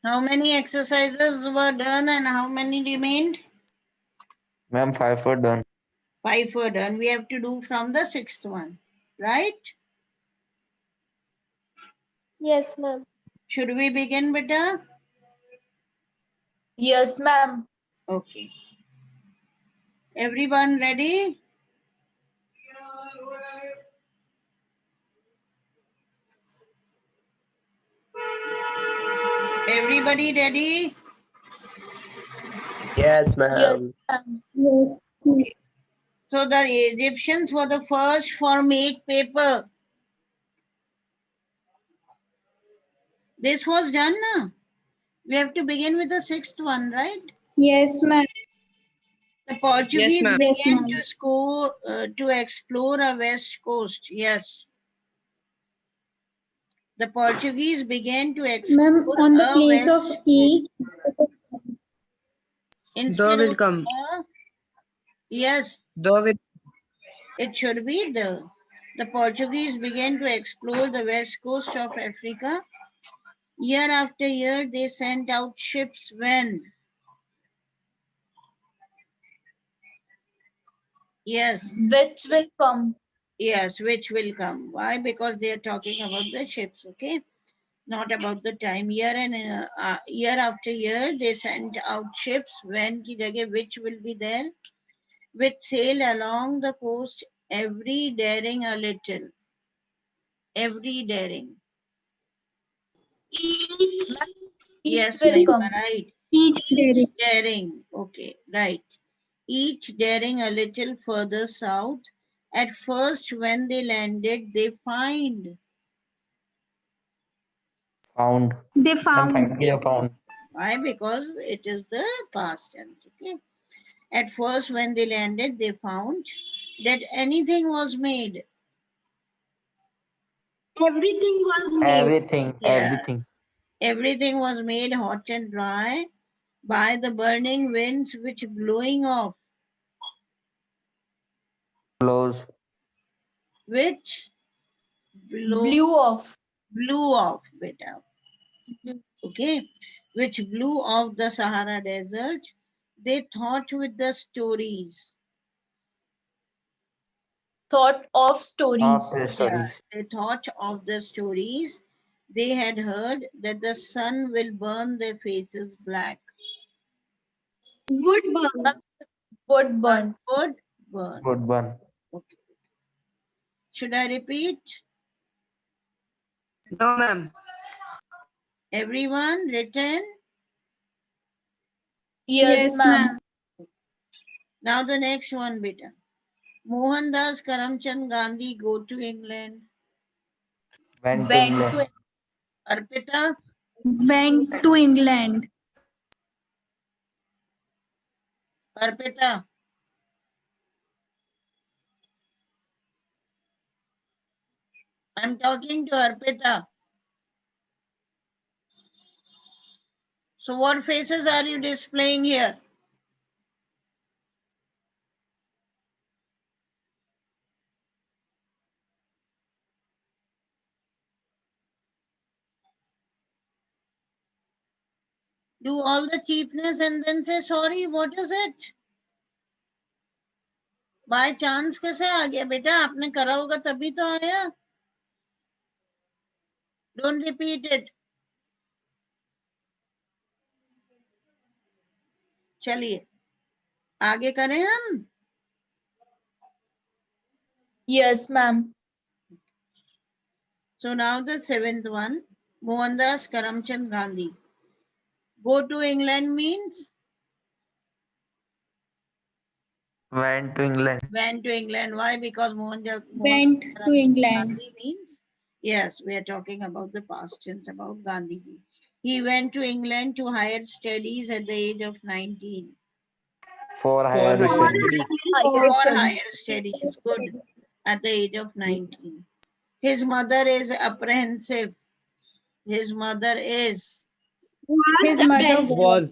How many exercises were done and how many remained? Ma'am, 5 were done. 5 were done. We have to do from the sixth one, right? Yes, ma'am. Should we begin, beta? Yes, ma'am. Okay. Everyone ready? Everybody ready? Yes, Yes, ma'am. ma'am. Yes. So the Egyptians were the first for make paper. This was done now. We have to begin with the sixth one, right? Yes, ma'am. The Portuguese ma'am. Yes, began ma'am. to explore a west coast. Yes. The Portuguese began to Ma'am, explore on the a place west of E, instead will of come. a. Yes, The will. it should be the. The Portuguese began to explore the west coast of Africa. Year after year, they sent out ships when? Yes, Which will come. yes, which will come. Why? Because they are talking about the ships, okay? Not about the time. Year after year, they sent out ships when ki jagah which will be there, which sail along the coast, every daring a little, every daring. Each Yes, will Mahima, come. right. each Each day. daring, okay, right. Each daring a little further south. At first, when they landed, they find. Found. They Ma'am, found. finally I found. Why? Because it is the past tense, okay. At first, when they landed, they found that anything was made. Everything was made. Everything, Yeah, everything. everything was made hot and dry by the burning winds which blowing off, Blows. which Blew off. blew off, beta. Okay, which blew off the Sahara Desert. They thought with the stories. Thought of stories. After Yeah, studies. they thought of the stories. They had heard that the sun will burn their faces black. Wood burn. Wood But burn. would burn. Good one. Okay. Should I repeat? No, ma'am. Everyone written. Yes, Yes, ma'am. ma'am. Now the next one, beta. Mohandas Karamchand Gandhi go to England. Went to Went England. to Arpita, Went to England. Arpita. I'm talking to Arpita. So what faces are you displaying here? Do all the cheapness and then say sorry. What is it? By chance कैसे आ गया बेटा? आपने करा होगा तभी तो आया. Don't repeat it. चलिए आगे करें हम. Yes, ma'am. So now the seventh one, Mohandas Karamchand Gandhi. Go to England means Went to England. went to England. Why? Because Mohandas Went to England. Gandhi means, yes, we are talking about the past tense about Gandhi. He went to England to higher studies at the age of 19. For For higher higher studies. studies. Higher For studies. higher studies, good, at the age of 19. His mother is apprehensive. His mother is, His mother was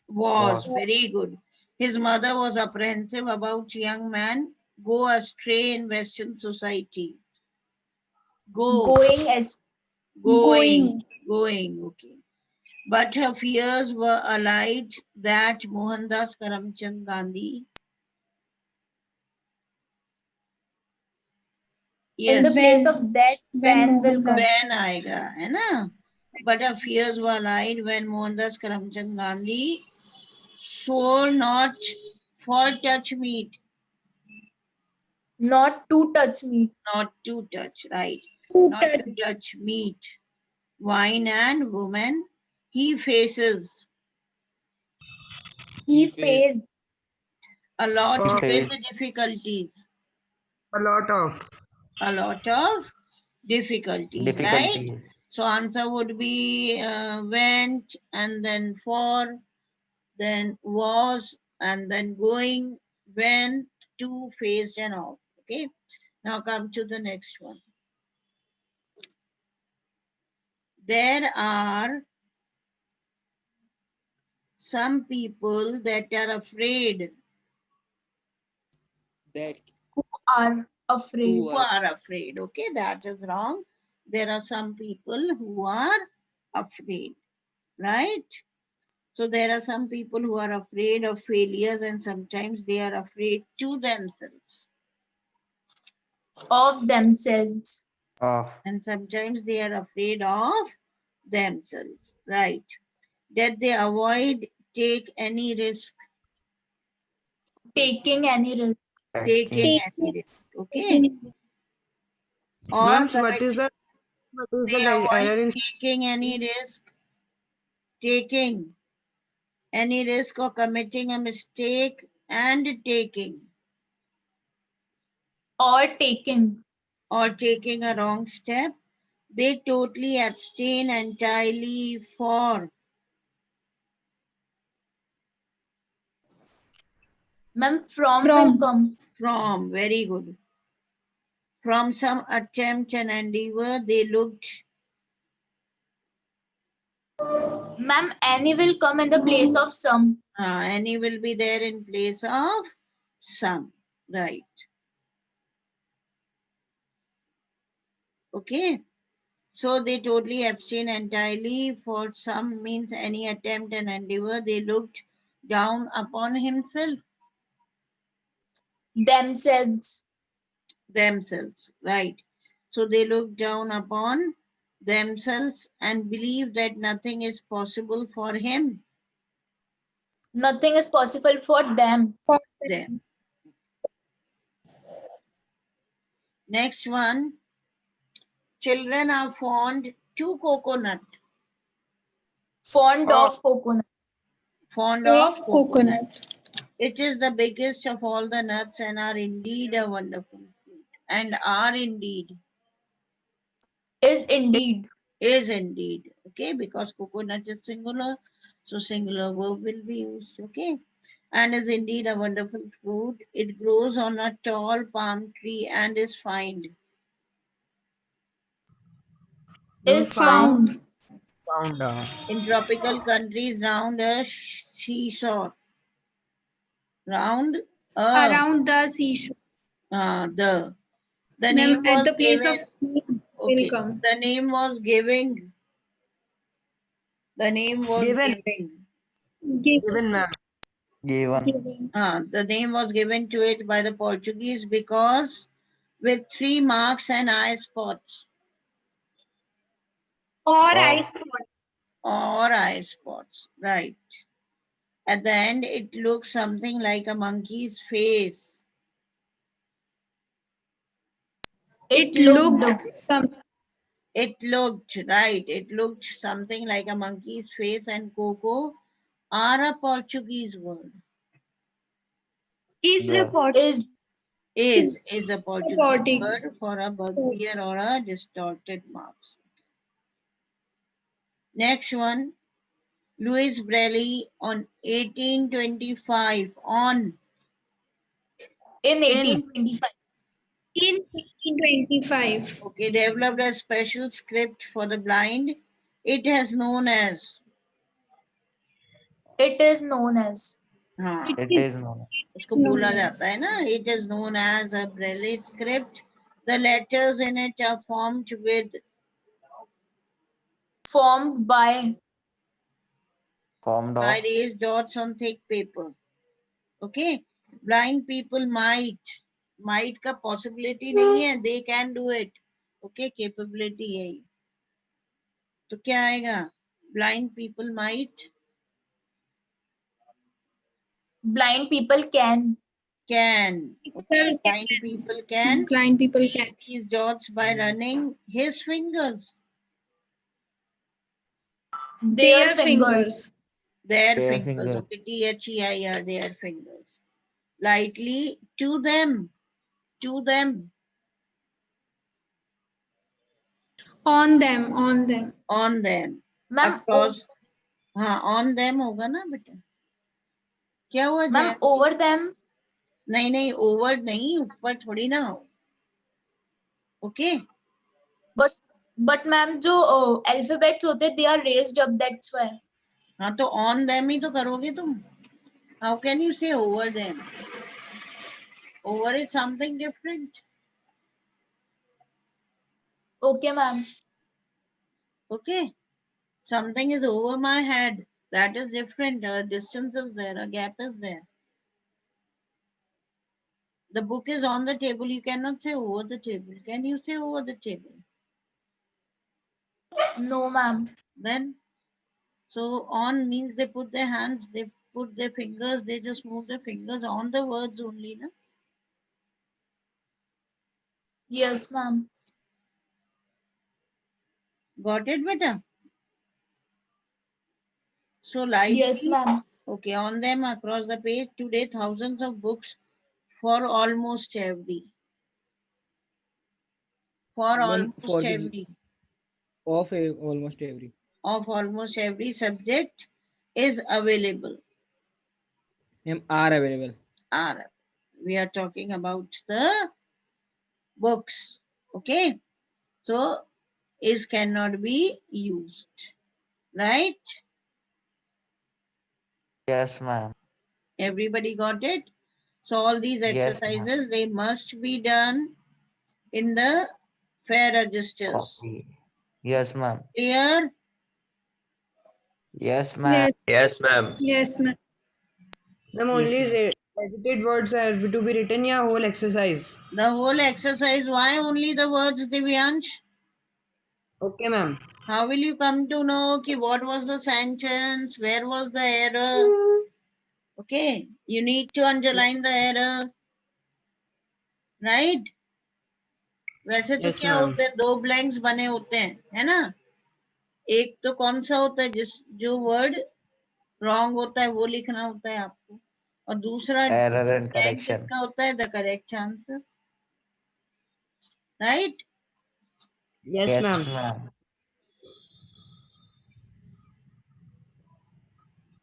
Was. very good. His mother was apprehensive about young man go astray in Western society. Go, Going as going, going. going, okay. but her fears were allied that Mohandas Karamchand Gandhi. In the Yes, place of that, When when will come. when आएगा है ना? But her fears were allied when Mohandas Karamchand Gandhi swore not for touch meat, Not to touch me. not to touch, right? Not to touch meat, wine and woman. He faces He faced a lot He with faced difficulties, a lot of a lot of difficulties, right? difficulties. So answer would be went and then for, then was and then going, went, to, faced and off. Okay. Now come to the next one. There are some people that are afraid. that are afraid. Who are afraid. Okay, that is wrong. There are some people who are afraid, right? So there are some people who are afraid of failures and sometimes they are afraid to themselves. Of themselves. Of And sometimes they are afraid of themselves, right? That they avoid take any risk, Taking any risk. taking taking. any risk, okay? Or Ma'am, what committing, is the they avoid error in taking any risk, taking any risk or committing a mistake and taking Or taking. or taking a wrong step. They totally abstain entirely for Ma'am, from will From. come. from, very good. From some attempt and endeavor, they looked, Ma'am, any will come in the place of some. any will be there in place of some, right? Okay. So they totally abstain entirely for some means any attempt and endeavor. They looked down upon himself, Themselves. themselves, right? So they looked down upon themselves and believe that nothing is possible for him, Nothing is possible for them. them. Next one, children are fond to coconut, Fond of coconut. fond of Of coconut. It is the biggest of all the nuts and are indeed a wonderful fruit. And are indeed, Is indeed. is indeed. Okay, because coconut is singular, so singular verb will be used. Okay, and is indeed a wonderful fruit. It grows on a tall palm tree and is found. Is Found. found. found? In tropical countries round a seashore. Round a Around the seashore. the name Ma'am, at was the place given. of will Okay, come. the name was giving. The name was Given, giving. given, ma'am. Given. Given. The name was given to it by the Portuguese because with 3 marks and eye spots Or Of or eye spots, right? At the end, it looks something like a monkey's face. It It looked. looked some. It looked, right? It looked something like a monkey's face, and coco are a Portuguese word. Is Yeah. a pot. Is Is a Portuguese Portuguese. word for a bugbear or a distorted marks. Next one, Louis Braille on 1825 on in 1825. In 1825. okay developed a special script for the blind. It has known as It is known as. हाँ It It is is known. उसको known बोला as. जाता है ना. It is known as a Braille script. The letters in it are formed with Formed by. Formed I of. raise dots on thick paper. Okay. Blind people might का possibility नहीं है. They can do it. Okay. Capability है. तो क्या आएगा? Blind people might Blind people can. Okay. Blind people can Blind people can. read these dots by running his fingers. Their fingers. Their Their fingers. fingers. Okay. THEIR. Their fingers. Lightly to them. To them. On them. On them. On them. Ma'am, Across. हाँ on them होगा ना बेटा. क्या हुआ ma'am, जय? over them. नहीं नहीं over नहीं ऊपर थोड़ी ना हो. ओके. But ma'am, जो alphabets होते they are raised up. That's why. हाँ तो on them ही तो करोगे तुम. How can you say over them? Over is something different. Okay, ma'am. Okay. Something is over my head. That is different. A distance is there. A gap is there. The book is on the table. You cannot say over the table. Can you say over the table? No, ma'am. Then, so on means they put their hands, they put their fingers, they just move their fingers on the words only. Na? Yes, ma'am. Got it, beta? So lightly, Yes, ma'am. okay, on them across the page, today thousands of books for almost every. For Ma'am, almost for every. almost every. Of almost every subject is available. Ma'am, are available. Are. We are talking about the books. Okay. So is cannot be used. Right? Yes, ma'am. Everybody got it? So all these Yes, ma'am. exercises, they must be done in the fair registers. Copy. Yes, ma'am. Clear? Yes, ma'am. Yes. Yes, ma'am. Yes, ma'am. Ma'am, only edited words are to be written, yeah, whole exercise. The whole exercise, why only the words, Divyansh? Okay, ma'am. How will you come to know ki what was the sentence, where was the error? Okay, you need to underline the error. Right? वैसे तो Yes, क्या ma'am. होते हैं, दो blanks बने होते हैं, है ना? एक तो कौन सा होता है जो वर्ड रॉन्ग होता है वो लिखना होता है आपको, और दूसरा Error and ब्लैंक correction. किसका होता है, the correct answer. Right? Yes, Yes, ma'am. ma'am.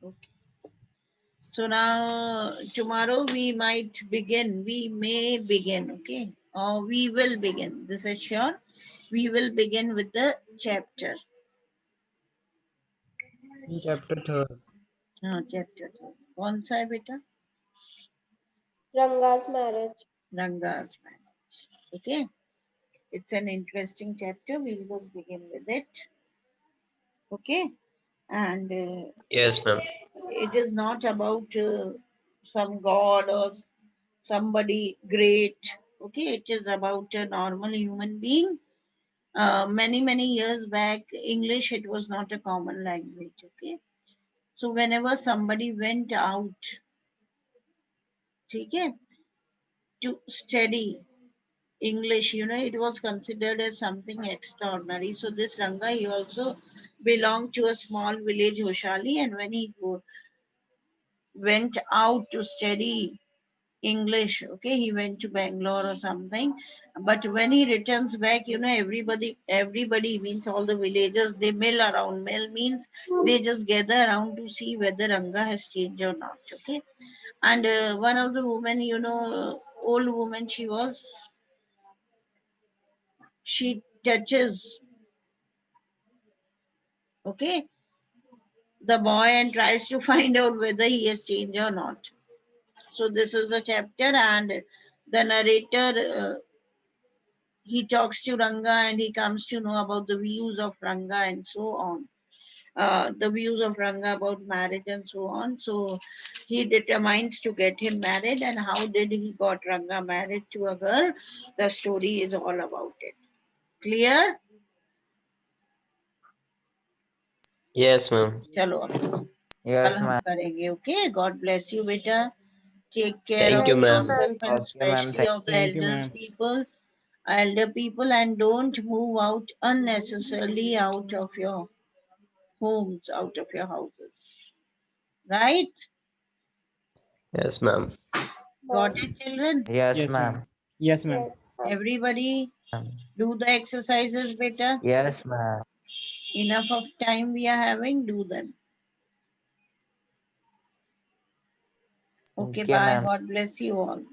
Okay. So now tomorrow we might begin, we may begin, okay, or we will begin, this is sure. We will begin with the chapter. In chapter 3rd. हाँ chapter कौन सा है बेटा? Ranga's marriage. Ranga's marriage. Okay, it's an interesting chapter. We will begin with it. Okay, and Yes, ma'am. it is not about some god or somebody great. Okay, it is about a normal human being. Many years back, English, it was not a common language. Okay, so whenever somebody went out, okay, to study English, it was considered as something extraordinary. So this Ranga, he also belonged to a small village, Hoshali, and when he went out to study English, okay, he went to Bangalore or something. But when he returns back, everybody means all the villagers, they mill around. Mill means they just gather around to see whether Ranga has changed or not, okay. And one of the women, old woman she touches, okay, the boy and tries to find out whether he has changed or not. So this is the chapter, and the narrator, he talks to Ranga and he comes to know about the views of Ranga and so on. the views of Ranga about marriage and so on. So he determines to get him married, and how did he got Ranga married to a girl? The story is all about it. Clear? Yes, ma'am. चलो अब Yes, कल हम ma'am. करेंगे. Okay, God bless you, beta. Take care Thank of you, ma'am. yourself and Okay, ma'am. especially of the Thank you, elders ma'am. people, elder people, and don't move out unnecessarily out of your homes, out of your houses. Right? Yes, ma'am. Got it, children? Yes, Yes, ma'am. ma'am. Yes, ma'am. Everybody do the exercises better. Yes, ma'am. Enough of time we are having, do them. Okay, Okay, bye. ma'am. God bless you all.